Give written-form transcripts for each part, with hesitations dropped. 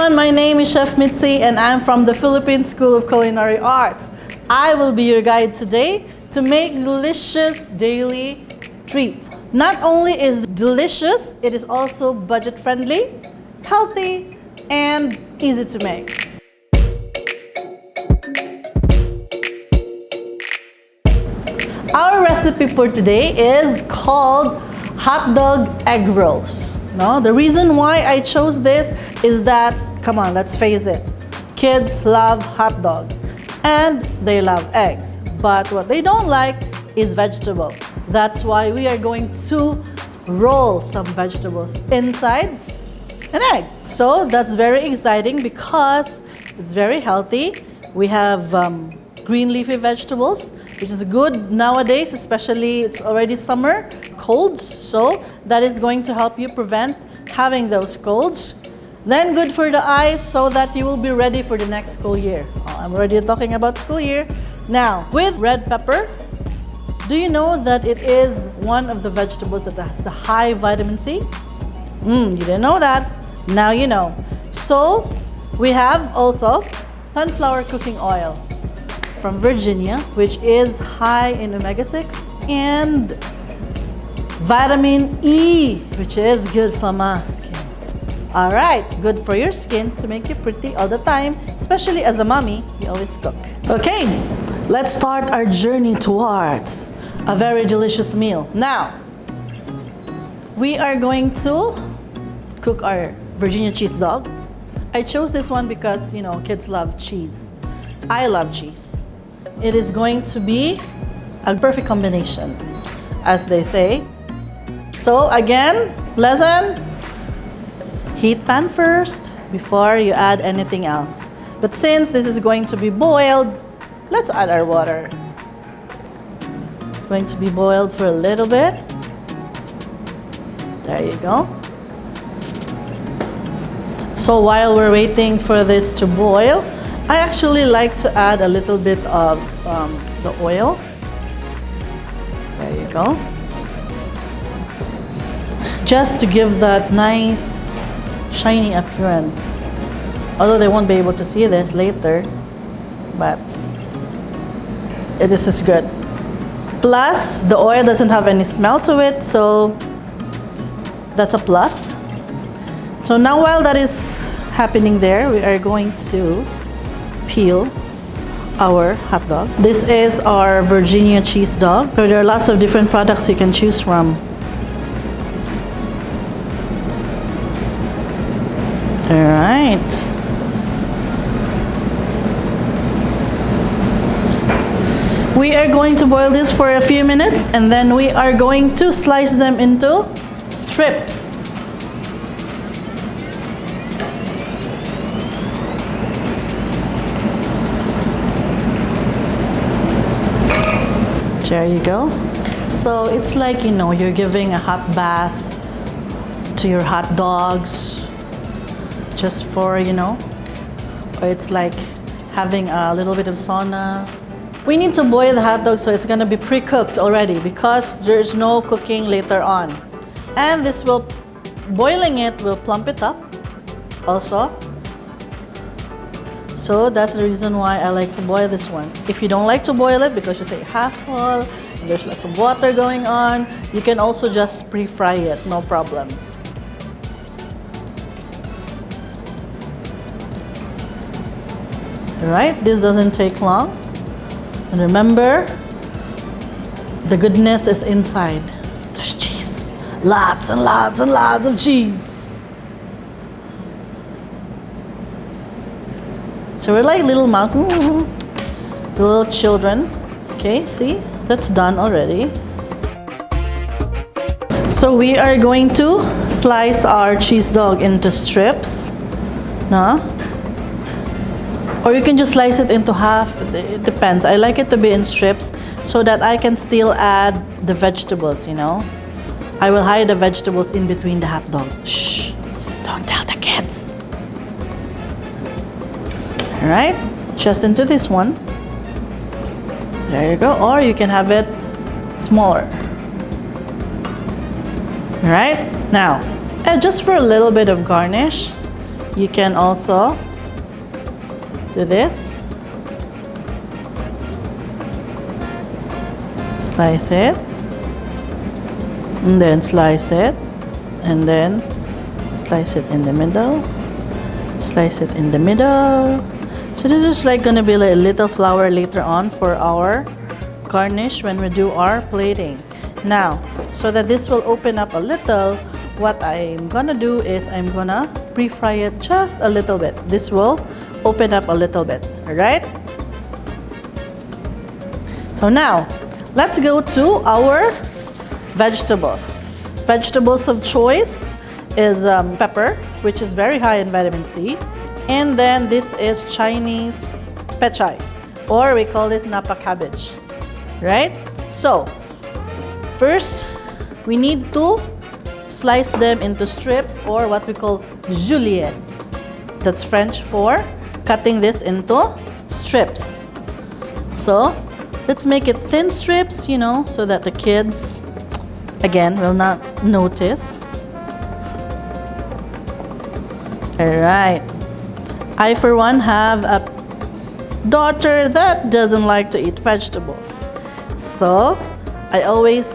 everyone, my name is Chef Mitzi and I'm from the Philippine School of Culinary Arts. I will be your guide today to make delicious daily treats. Not only is it delicious, it is also budget friendly, healthy, and easy to make. Our recipe for today is called hot dog egg rolls. No, the reason why I chose this is that, come on, let's face it, kids love hot dogs and they love eggs. But what they don't like is vegetable. That's why we are going to roll some vegetables inside an egg. So that's very exciting because it's very healthy. We have green leafy vegetables, which is good nowadays, especially it's already summer, colds. So that is going to help you prevent having those colds. Then good for the eyes so that you will be ready for the next school year. Oh, I'm already talking about school year. Now, with red pepper, do you know that it is one of the vegetables that has the high vitamin C? You didn't know that. Now you know. So we have also sunflower cooking oil from Virginia, which is high in omega-6 and vitamin E, which is good for my skin. All right, good for your skin to make you pretty all the time, especially as a mommy, you always cook. Okay, let's start our journey towards a very delicious meal. Now, we are going to cook our Virginia cheese dog. I chose this one because, you know, kids love cheese. I love cheese. It is going to be a perfect combination, as they say. So again, lesson, heat pan first before you add anything else. But since this is going to be boiled, let's add our water. It's going to be boiled for a little bit. There you go. So while we're waiting for this to boil, I actually like to add a little bit of the oil. There you go. Just to give that nice shiny appearance. Although they won't be able to see this later, but this is good. Plus, the oil doesn't have any smell to it, so that's a plus. So now while that is happening there, we are going to peel our hot dog. This is our Virginia cheese dog. So there are lots of different products you can choose from. All right. We are going to boil this for a few minutes and then we are going to slice them into strips. There you go. So it's like, you know, you're giving a hot bath to your hot dogs just for, you know, or it's like having a little bit of sauna. We need to boil the hot dog so it's going to be pre-cooked already because there's no cooking later on. And this will, boiling it will plump it up also. So that's the reason why I like to boil this one. If you don't like to boil it because you say hassle, and there's lots of water going on, you can also just pre-fry it, no problem. Alright, this doesn't take long. And remember, the goodness is inside. There's cheese. Lots and lots and lots of cheese. So we're like little mountain, the little children. Okay, see, that's done already. So we are going to slice our cheese dog into strips. No? Or you can just slice it into half, it depends. I like it to be in strips so that I can still add the vegetables, you know. I will hide the vegetables in between the hot dog. Shh, don't tell the kids. All right, just into this one. There you go, or you can have it smaller. All right, now, just for a little bit of garnish, You can also do this. Slice it. And then slice it. And then slice it in the middle. Slice it in the middle. So this is like gonna be like a little flour later on for our garnish when we do our plating. Now, so that this will open up a little, what I'm gonna do is I'm gonna pre-fry it just a little bit. This will open up a little bit, alright? So now, let's go to our vegetables. Vegetables of choice is pepper, which is very high in vitamin C. And then this is Chinese pechay, or we call this napa cabbage, right? So, first, we need to slice them into strips, or what we call julienne. That's French for cutting this into strips. So, let's make it thin strips, you know, so that the kids, again, will not notice. Alright. I, for one, have a daughter that doesn't like to eat vegetables. So, I always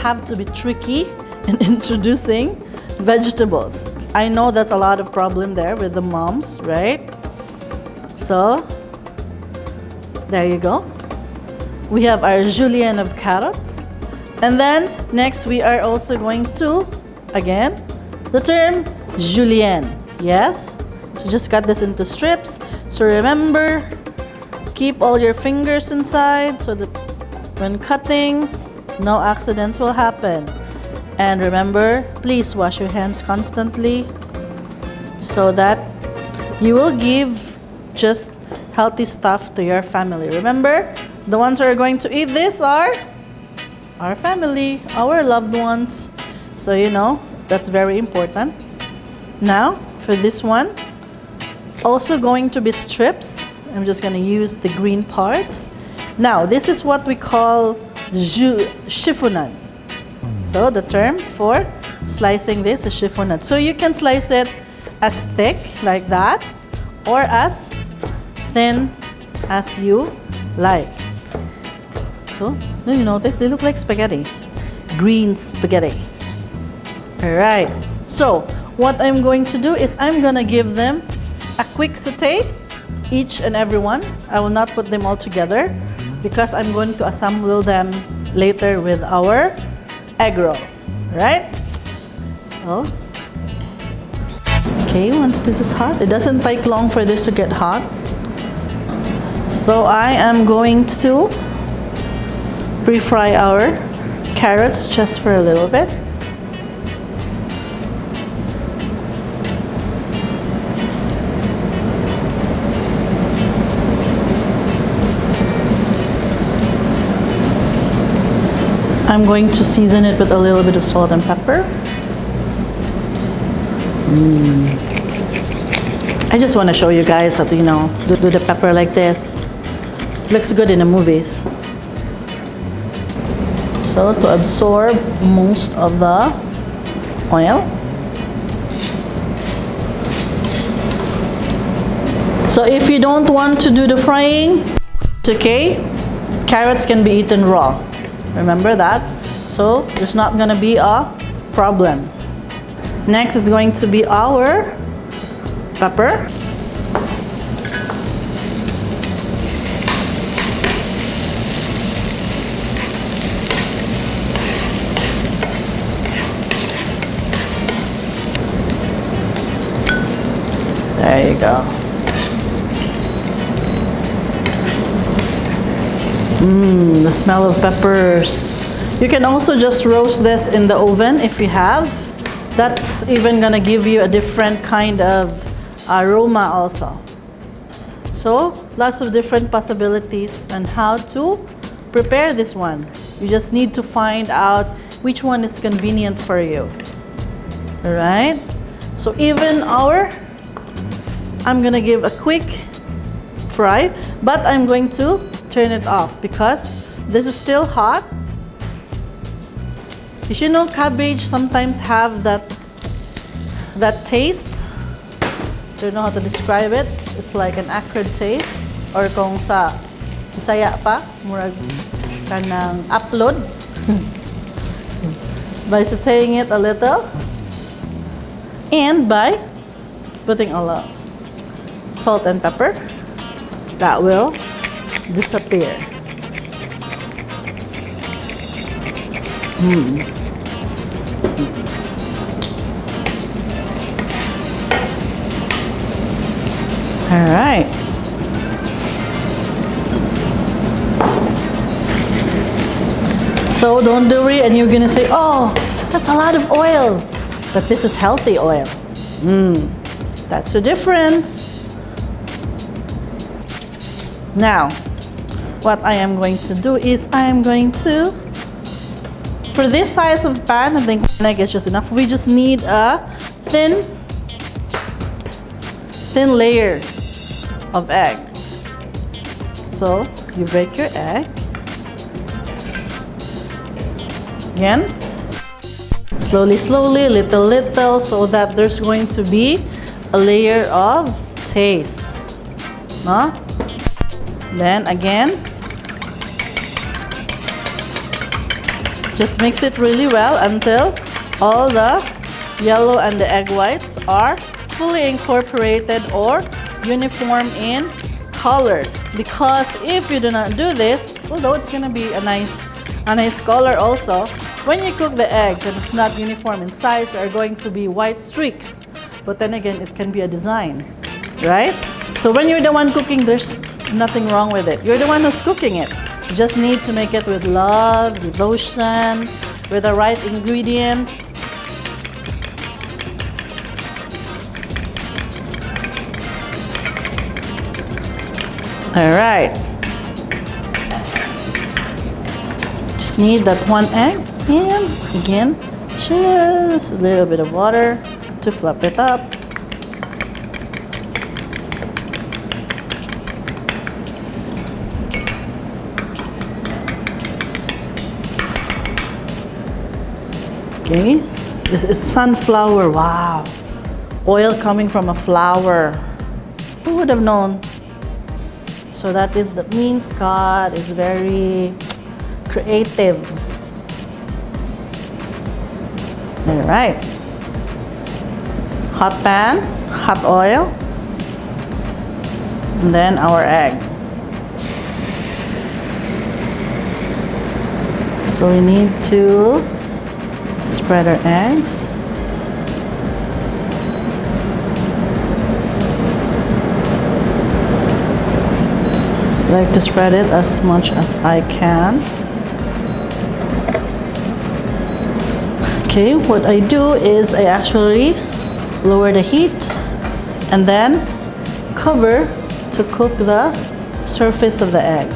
have to be tricky in introducing vegetables. I know that's a lot of problem there with the moms, right? So, there you go. We have our julienne of carrots. And then, next we are also going to, again, the term julienne. Yes? So just cut this into strips. So remember, keep all your fingers inside so that when cutting, no accidents will happen. And remember, please wash your hands constantly so that you will give just healthy stuff to your family. Remember, the ones who are going to eat this are our family, our loved ones. So you know, that's very important. Now, for this one, also going to be strips. I'm just going to use the green parts. Now, this is what we call chiffonade. So, the term for slicing this is chiffonade. So, you can slice it as thick, like that, or as thin as you like. So, do you notice? They look like spaghetti. Green spaghetti. Alright. So, what I'm going to do is I'm going to give them a quick saute, each and every one. I will not put them all together because I'm going to assemble them later with our egg roll, right? So, okay, once this is hot, it doesn't take long for this to get hot. So I am going to pre-fry our carrots just for a little bit. I'm going to season it with a little bit of salt and pepper. I just want to show you guys how to, you know, do the pepper like this. It looks good in the movies. So to absorb most of the oil. So if you don't want to do the frying, it's okay. Carrots can be eaten raw. Remember that? So there's not gonna be a problem. Next is going to be our pepper. There you go. The smell of peppers. You can also just roast this in the oven if you have. That's even gonna give you a different kind of aroma also. So, lots of different possibilities on how to prepare this one. You just need to find out which one is convenient for you. Alright? So even I'm gonna give a quick fry, but I'm going to turn it off because this is still hot. Did you know cabbage sometimes have that taste Don't know how to describe it. It's like an acrid taste. Or kung sa Bisaya pa, murag kanang upload. By sautéing it a little. And by putting a lot salt and pepper, that will disappear. All right. So don't worry, and you're gonna say, oh, that's a lot of oil. But this is healthy oil. That's the difference. Now, what I am going to do is I am going to, for this size of pan, I think one egg is just enough. We just need a thin layer of egg. So you break your egg. Again, slowly, little, so that there's going to be a layer of taste. No? Then again, just mix it really well until all the yellow and the egg whites are fully incorporated or uniform in color. Because if you do not do this, although it's gonna be a nice color also, when you cook the eggs and it's not uniform in size, there are going to be white streaks. But then again, it can be a design, right? So when you're the one cooking, there's nothing wrong with it. You're the one who's cooking it. You just need to make it with love, devotion, with the right ingredient. All right. Just need that one egg, and again, just a little bit of water to flop it up. Okay, this is sunflower. Wow, oil coming from a flower. Who would have known? So that means God is very creative. All right. Hot pan, hot oil, and then our egg. So we need to spread our eggs. I like to spread it as much as I can. Okay, what I do is I actually lower the heat and then cover to cook the surface of the egg.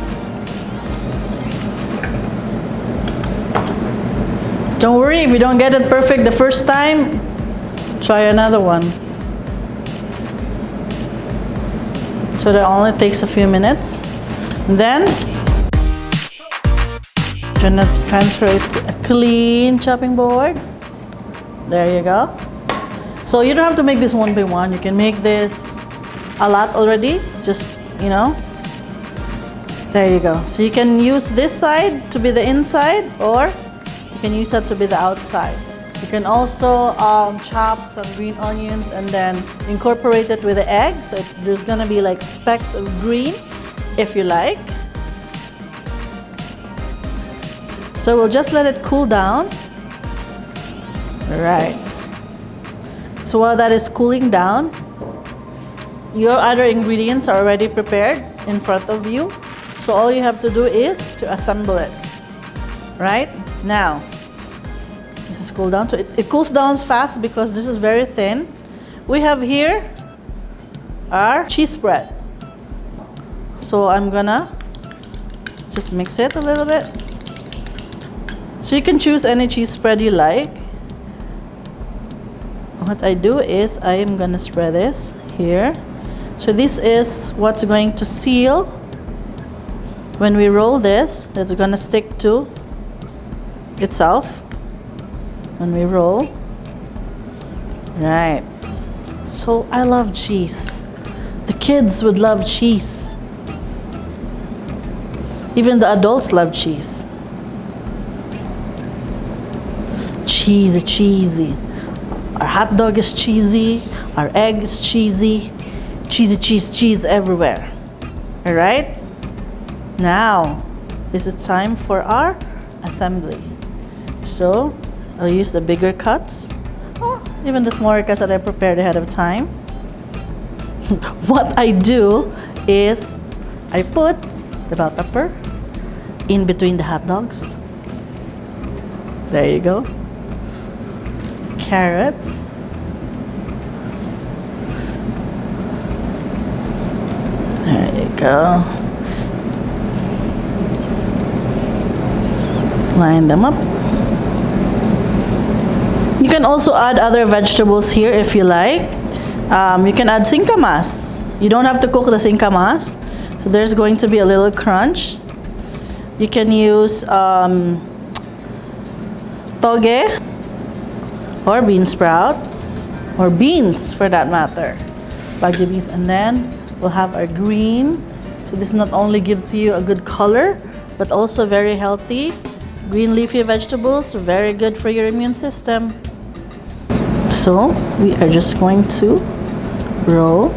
Don't worry if you don't get it perfect the first time, try another one. So that only takes a few minutes. Then I'm gonna transfer it to a clean chopping board. There you go. So you don't have to make this one by one. You can make this a lot already. Just, you know. There you go. So you can use this side to be the inside, or you can use that to be the outside. You can also chop some green onions and then incorporate it with the egg. So there's gonna be like specks of green if you like. So we'll just let it cool down. All right. So while that is cooling down, your other ingredients are already prepared in front of you. So all you have to do is to assemble it. Right? Now, this is cooled down. So it cools down fast because this is very thin. We have here our cheese spread. So I'm gonna just mix it a little bit. So you can choose any cheese spread you like. What I do is I am gonna spread this here. So this is what's going to seal when we roll this. It's gonna stick to itself when we roll. Right. So I love cheese. The kids would love cheese. Even the adults love cheese. Cheesy, cheesy. Our hot dog is cheesy. Our egg is cheesy. Cheesy, cheese, cheese everywhere. All right? Now, this is time for our assembly. So, I'll use the bigger cuts. Oh, even the smaller cuts that I prepared ahead of time. What I do is I put the bell pepper in between the hot dogs. There you go. Carrots. There you go. Line them up. You can also add other vegetables here if you like. You can add singkamas. You don't have to cook the singkamas. So there's going to be a little crunch. You can use toge or bean sprout or beans for that matter. Bagyo beans. And then we'll have our green. So this not only gives you a good color but also very healthy. Green leafy vegetables are very good for your immune system. So we are just going to roll.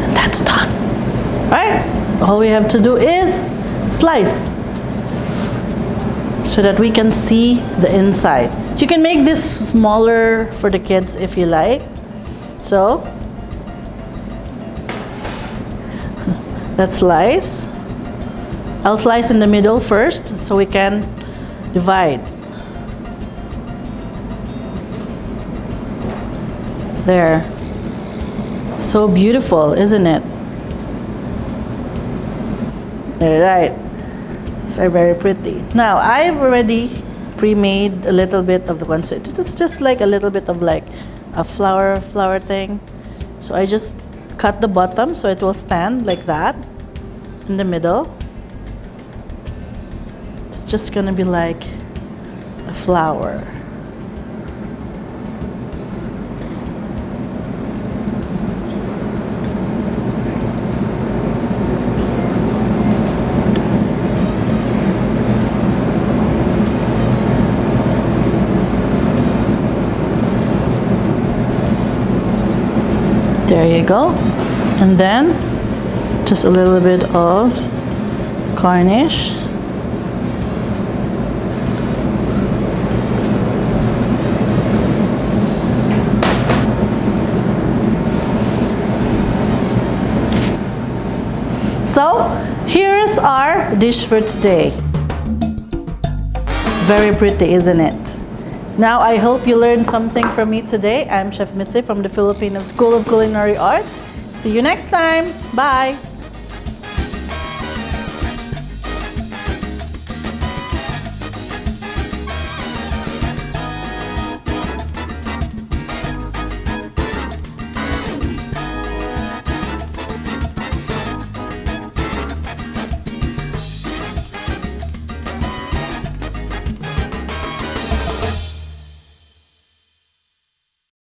And that's done. Right? All we have to do is slice so that we can see the inside. You can make this smaller for the kids if you like. So let's slice. I'll slice in the middle first so we can divide. There. So beautiful, isn't it? All right. It's very pretty. Now, I've already pre-made a little bit of the one. So it's just like a little bit of like a flour thing. So I just cut the bottom so it will stand like that in the middle. It's just gonna be like a flower. There you go. And then just a little bit of garnish. So here's our dish for today. Very pretty, isn't it? Now, I hope you learned something from me today. I'm Chef Mitzi from the Filipino School of Culinary Arts. See you next time. Bye.